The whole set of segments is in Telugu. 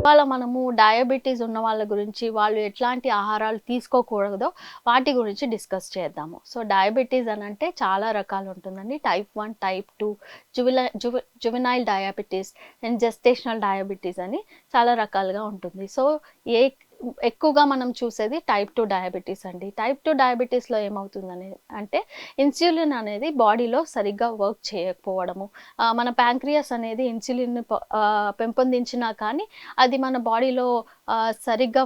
ఇవాళ మనము డయాబెటీస్ ఉన్న వాళ్ళ గురించి, వాళ్ళు ఎట్లాంటి ఆహారాలు తీసుకోకూడదో వాటి గురించి డిస్కస్ చేద్దాము. సో, డయాబెటీస్ అనంటే చాలా రకాలు ఉంటుందండి. Type 1, type 2, juvenile diabetes and gestational diabetes అని చాలా రకాలుగా ఉంటుంది. సో, ఏ ఎక్కువగా మనం చూసేది టైప్ 2 డయాబెటీస్ అండి. టైప్ 2 డయాబెటీస్‌లో ఏమవుతుందని అంటే ఇన్సులిన్ అనేది బాడీలో సరిగ్గా వర్క్ చేయకపోవడము. మన ప్యాంక్రియాస్ అనేది ఇన్సులిన్‌ని పెంపొందించినా కానీ అది మన బాడీలో సరిగ్గా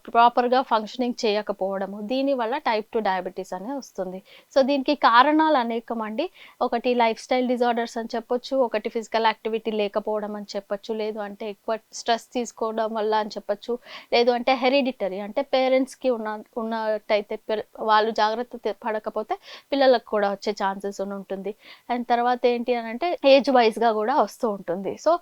ప్రాపర్‌గా ఫంక్షనింగ్ చేయకపోవడము. దీనివల్ల టైప్ 2 డయాబెటీస్ అనేది వస్తుంది. సో, దీనికి కారణాలు అనేకమండి. ఒకటి లైఫ్ స్టైల్ డిజార్డర్స్ అని చెప్పొచ్చు. ఒకటి ఫిజికల్ యాక్టివిటీ లేకపోవడం అని చెప్పొచ్చు. లేదు అంటే ఎక్కువ స్ట్రెస్ తీసుకోవడం వల్ల అని చెప్పొచ్చు. లేదు అంటే హెరిడిటరీ అంటే పేరెంట్స్‌కి ఉన్నట్టయితే వాళ్ళు జాగ్రత్త పడకపోతే పిల్లలకు కూడా వచ్చే ఛాన్సెస్ ఉంటుంది. అండ్ తర్వాత ఏంటి అనంటే ఏజ్ వైస్‌గా కూడా వస్తూ ఉంటుంది. సో,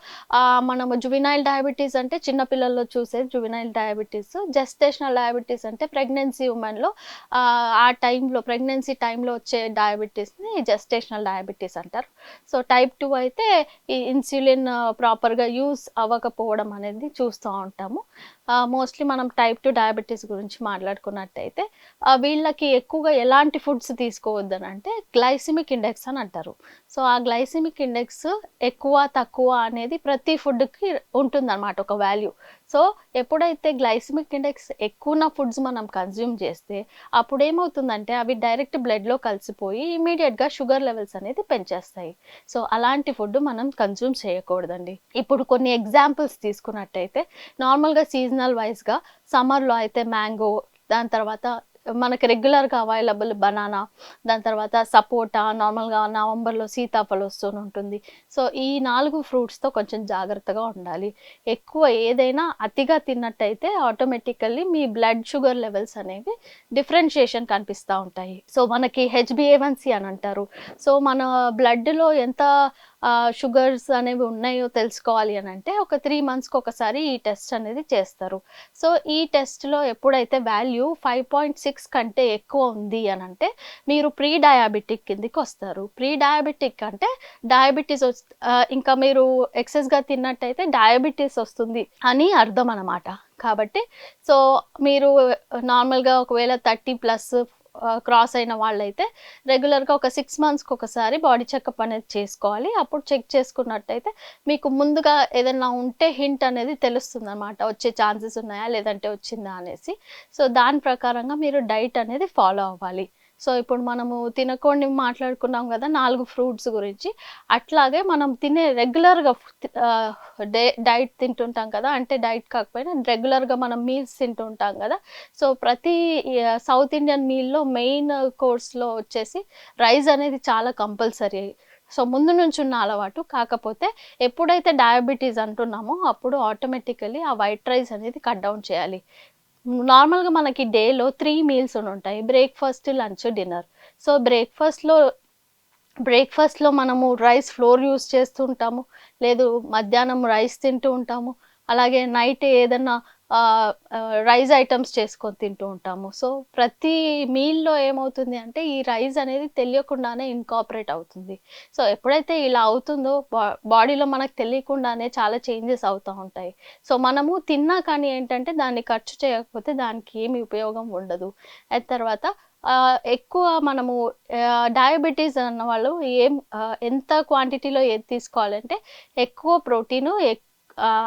మనము జువెనైల్ డయాబెటీస్ అంటే చిన్న పిల్లల్లో చూసేది జువెనైల్ డయాబెటీస్. జెస్టేషనల్ డయాబెటీస్ అంటే ప్రెగ్నెన్సీ వుమెన్‌లో ఆ టైంలో ప్రెగ్నెన్సీ టైంలో వచ్చే డయాబెటీస్‌ని జెస్టేషనల్ డయాబెటీస్ అంటారు. సో, టైప్ 2 అయితే ఈ ఇన్సులిన్ ప్రాపర్‌గా యూజ్ అవ్వకపోవడం అనేది చూస్తూ ఉంటాము. మోస్ట్‌లీ మనం టైప్ 2 డయాబెటీస్ గురించి మాట్లాడుకున్నట్టయితే వీళ్ళకి ఎక్కువగా ఎలాంటి ఫుడ్స్ తీసుకోవద్దనంటే గ్లైసెమిక్ ఇండెక్స్ అని అంటారు. సో, ఆ గ్లైసెమిక్ ఇండెక్స్ ఎక్కువ, తక్కువ అనేది ప్రతి ఫుడ్‌కి ఉంటుందన్నమాట ఒక వాల్యూ. సో, ఎప్పుడైతే గ్లైసెమిక్ ఇండెక్స్ ఎక్కువున్న ఫుడ్స్ మనం కన్జ్యూమ్ చేస్తే అప్పుడేమవుతుందంటే అవి డైరెక్ట్ బ్లడ్‌లో కలిసిపోయి ఇమ్మీడియేట్‌గా షుగర్ లెవెల్స్ అనేది పెంచేస్తాయి. సో, అలాంటి ఫుడ్ మనం కన్జ్యూమ్ చేయకూడదండి. ఇప్పుడు కొన్ని ఎగ్జాంపుల్స్ తీసుకున్నట్టయితే నార్మల్‌గా సీజనల్ వైస్‌గా సమ్మర్‌లో అయితే మ్యాంగో, దాని తర్వాత మనకి రెగ్యులర్‌గా అవైలబుల్ బనానా, దాని తర్వాత సపోటా, నార్మల్‌గా నవంబర్‌లో సీతాఫలం వస్తూనుంటుంది. సో, ఈ 4 ఫ్రూట్స్‌తో కొంచెం జాగ్రత్తగా ఉండాలి. ఎక్కువ ఏదైనా అతిగా తిన్నట్టయితే ఆటోమేటికల్లీ మీ బ్లడ్ షుగర్ లెవెల్స్ అనేవి డిఫరెన్షియేషన్ కనిపిస్తా ఉంటాయి. సో, మనకి హెచ్‌బీఏవన్సీ అని అంటారు. సో, మన బ్లడ్‌లో ఎంత షుగర్స్ అనేవి ఉన్నాయో తెలుసుకోవాలి అనంటే ఒక 3 మంత్స్‌కి ఒకసారి ఈ టెస్ట్ అనేది చేస్తారు. సో, ఈ టెస్ట్‌లో ఎప్పుడైతే వాల్యూ 5.6 కంటే ఎక్కువ ఉంది అనంటే మీరు ప్రీ డయాబెటిక్ కిందకొస్తారు. ప్రీ డయాబెటిక్ అంటే డయాబెటిస్ ఇంకా మీరు ఎక్సెస్‌గా తిన్నట్టయితే డయాబెటిస్ వస్తుంది అని అర్థం అనమాట. కాబట్టి సో, మీరు నార్మల్‌గా ఒకవేళ 30+ క్రాస్ అయిన వాళ్ళైతే రెగ్యులర్‌గా ఒక 6 మంత్స్‌కి ఒకసారి బాడీ చెకప్ అనేది చేసుకోవాలి. అప్పుడు చెక్ చేసుకున్నట్టయితే మీకు ముందుగా ఏదన్నా ఉంటే హింట్ అనేది తెలుస్తుందనమాట. వచ్చే ఛాన్సెస్ ఉన్నాయా? లేదంటే వచ్చిందా అనేసి. సో, దాని ప్రకారంగా మీరు డైట్ అనేది ఫాలో అవ్వాలి. సో, ఇప్పుడు మనము తినకోండి మాట్లాడుకున్నాం గదా! 4 ఫ్రూట్స్ గురించి. అట్లాగే మనం తినే రెగ్యులర్‌గా డైట్ తింటుంటాం కదా! అంటే డైట్ కాకపోయినా రెగ్యులర్‌గా మనం మీల్స్ తింటూ ఉంటాం గదా! సో, ప్రతి సౌత్ ఇండియన్ మీల్‌లో మెయిన్ కోర్స్‌లో వచ్చేసి రైస్ అనేది చాలా కంపల్సరీ. సో, ముందు నుంచున్న అలవాటు. కాకపోతే ఎప్పుడైతే డయాబెటీస్ అంటున్నామో అప్పుడు ఆటోమేటికల్లీ ఆ వైట్ రైస్ అనేది కట్ డౌన్ చేయాలి. నార్మల్‌గా మనకి డేలో 3 మీల్స్ ఉంటాయి. Breakfast, lunch, dinner. సో, బ్రేక్‌ఫాస్ట్‌లో మనము రైస్ ఫ్లోర్ యూజ్ చేస్తూ ఉంటాము. లేదు మధ్యాహ్నం రైస్ తింటూ ఉంటాము. అలాగే నైట్ ఏదన్నా రైస్ ఐటెమ్స్ చేసుకొని తింటూ ఉంటాము. సో, ప్రతి మీల్‌లో ఏమవుతుంది అంటే ఈ రైస్ అనేది తెలియకుండానే ఇన్‌కార్పొరేట్ అవుతుంది. సో, ఎప్పుడైతే ఇలా అవుతుందో బాడీలో మనకు తెలియకుండానే చాలా చేంజెస్ అవుతా ఉంటాయి. సో, మనము తిన్నా కానీ ఏంటంటే దాన్ని ఖర్చు చేయకపోతే దానికి ఏమి ఉపయోగం ఉండదు. తర్వాత ఎక్కువ మనము డయాబెటీస్ ఉన్నవాళ్ళు ఎంత క్వాంటిటీలో ఏది తీసుకోవాలంటే ఎక్కువ ప్రోటీను,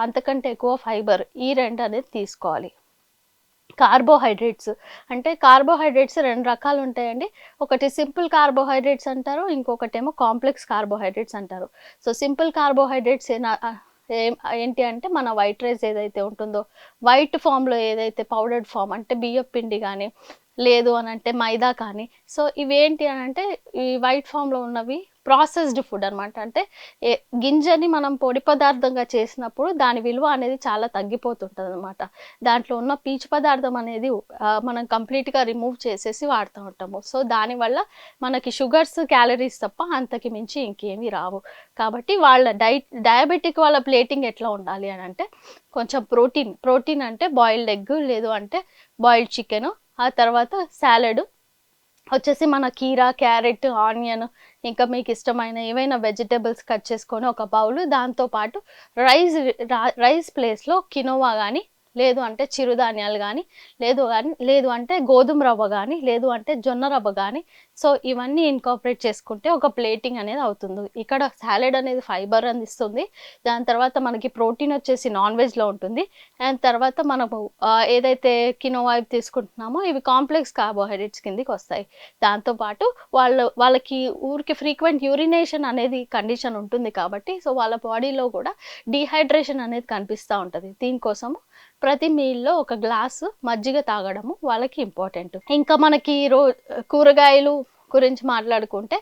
అంతకంటే ఎక్కువ ఫైబర్ ఈ 2 అనేది తీసుకోవాలి. కార్బోహైడ్రేట్స్ అంటే కార్బోహైడ్రేట్స్ 2 రకాలుంటాయండి. ఒకటి సింపుల్ కార్బోహైడ్రేట్స్ అంటారు. ఇంకొకటేమో కాంప్లెక్స్ కార్బోహైడ్రేట్స్ అంటారు. సో, సింపుల్ కార్బోహైడ్రేట్స్ ఏంటి అంటే మన వైట్ రైస్ ఏదైతే ఉంటుందో, వైట్ ఫామ్‌లో ఏదైతే పౌడర్డ్ ఫామ్ అంటే బియ్యపు పిండి గాని, లేదు అనంటే మైదా కానీ, సో, ఇవేంటి అనంటే ఈ వైట్ ఫామ్‌లో ఉన్నవి ప్రాసెస్డ్ ఫుడ్ అనమాట. అంటే ఎ గింజని మనం పొడి పదార్థంగా చేసినప్పుడు దాని విలువ అనేది చాలా తగ్గిపోతుంటదనమాట. దాంట్లో ఉన్న పీచు పదార్థం అనేది మనం కంప్లీట్‌గా రిమూవ్ చేసేసి వాడుతా ఉంటాము. సో, దానివల్ల మనకి షుగర్స్, క్యాలరీస్ తప్ప అంతకి మించి ఇంకేమి రావు. కాబట్టి వాళ్ళ డయాబెటిక్ వాళ్ళ ప్లేటింగ్ ఎట్లా ఉండాలి అనంటే కొంచెం ప్రోటీన్ అంటే బాయిల్డ్ ఎగ్ లేదు అంటే బాయిల్డ్ చికెను, ఆ తర్వాత సాలడు, వచ్చేసి మన కీరా, క్యారెట్, ఆనియన్, ఇంకా మీకు ఇష్టమైన ఏవైనా వెజిటబుల్స్ కట్ చేసుకొని ఒక బౌల్, దాంతో పాటు రైస్ ప్లేస్లో కినోవా కానీ, లేదు అంటే చిరుధాన్యాలు కానీ, లేదు అంటే గోధుమ రవ్వ కానీ, లేదు అంటే జొన్న రవ్వ కానీ, సో ఇవన్నీ ఇన్కార్పొరేట్ చేసుకుంటే ఒక ప్లేటింగ్ అనేది అవుతుంది. ఇక్కడ సాలెడ్ అనేది ఫైబర్ అందిస్తుంది, దాని తర్వాత మనకి ప్రోటీన్ వచ్చేసి నాన్ వెజ్లో ఉంటుంది, అండ్ తర్వాత మనము ఏదైతే కినోవా తీసుకుంటున్నామో ఇవి కాంప్లెక్స్ కార్బోహైడ్రేట్స్ కిందకి వస్తాయి. దాంతోపాటు వాళ్ళకి ఊరికి ఫ్రీక్వెంట్ యూరినేషన్ అనేది కండిషన్ ఉంటుంది కాబట్టి, సో వాళ్ళ బాడీలో కూడా డీహైడ్రేషన్ అనేది కనిపిస్తూ ఉంటుంది. దీనికోసము ప్రతి మీల్లో ఒక గ్లాసు మజ్జిగ తాగడము వాళ్ళకి ఇంపార్టెంట్. ఇంకా మనకి కూరగాయలు గురించి మాట్లాడుకుంటే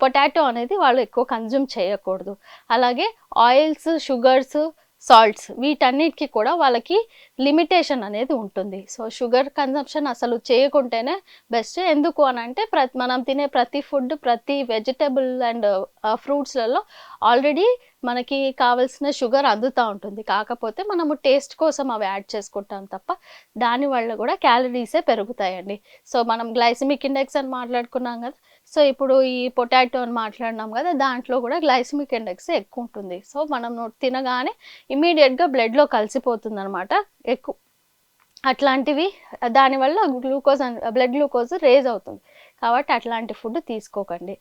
పొటాటో అనేది వాళ్ళు ఎక్కువ కన్జ్యూమ్ చేయకూడదు. అలాగే ఆయిల్స్, షుగర్స్, సాల్ట్స్ వీటన్నిటికీ కూడా వాళ్ళకి లిమిటేషన్ అనేది ఉంటుంది. సో షుగర్ కన్జంప్షన్ అసలు చేయకుంటేనే బెస్ట్. ఎందుకు అని అంటే మనం తినే ప్రతి ఫుడ్, ప్రతి వెజిటబుల్ అండ్ ఫ్రూట్స్లలో ఆల్రెడీ మనకి కావాల్సిన షుగర్ అందుతూ ఉంటుంది. కాకపోతే మనము టేస్ట్ కోసం అవి యాడ్ చేసుకుంటాం తప్ప దానివల్ల కూడా క్యాలరీసే పెరుగుతాయండి. సో మనం గ్లైసిమిక్ ఇండెక్స్ అని మాట్లాడుకున్నాం కదా, సో ఇప్పుడు ఈ పొటాటో అని మాట్లాడినాం కదా, దాంట్లో కూడా గ్లైసిమిక్ ఇండెక్స్ ఎక్కువ ఉంటుంది. సో మనం తినగానే ఇమీడియట్గా బ్లడ్లో కలిసిపోతుంది అనమాట ఎక్కువ. అట్లాంటివి దానివల్ల బ్లడ్ గ్లూకోజ్ రేజ్ అవుతుంది. కాబట్టి అట్లాంటి ఫుడ్ తీసుకోకండి.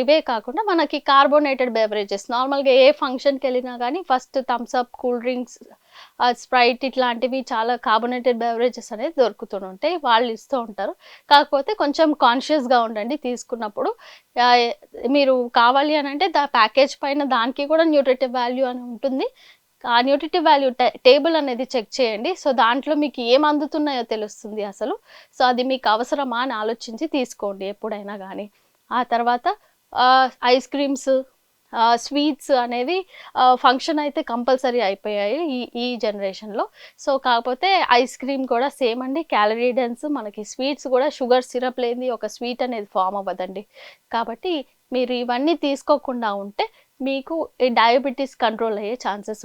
ఇవే కాకుండా మనకి కార్బోనేటెడ్ బెవరేజెస్ నార్మల్గా ఏ ఫంక్షన్కి వెళ్ళినా కానీ first Thums Up, cool drinks, Sprite ఇట్లాంటివి చాలా కార్బోనేటెడ్ బెవరేజెస్ అనేది దొరుకుతుంటాయి, వాళ్ళు ఇస్తూ ఉంటారు. కాకపోతే కొంచెం కాన్షియస్గా ఉండండి తీసుకున్నప్పుడు. మీరు కావాలి అని అంటే ప్యాకేజ్ పైన దానికి కూడా న్యూట్రిటివ్ వాల్యూ అని ఉంటుంది. ఆ న్యూట్రిటివ్ వాల్యూ టేబుల్ అనేది చెక్ చేయండి. సో దాంట్లో మీకు ఏం అందుతున్నాయో తెలుస్తుంది అసలు. సో అది మీకు అవసరమా అని ఆలోచించి తీసుకోండి ఎప్పుడైనా కానీ. ఆ తర్వాత ఐస్ క్రీమ్స్, స్వీట్స్ అనేవి ఫంక్షన్ అయితే కంపల్సరీ అయిపోయాయి ఈ జనరేషన్లో. సో కాకపోతే ఐస్ క్రీమ్ కూడా సేమ్ అండి, క్యాలరీ డెన్స్. మనకి స్వీట్స్ కూడా షుగర్ సిరప్ లేని ఒక స్వీట్ అనేది ఫామ్ అవ్వదండి. కాబట్టి మీరు ఇవన్నీ తీసుకోకుండా ఉంటే మీకు ఈ డయాబెటీస్ కంట్రోల్ అయ్యే ఛాన్సెస్.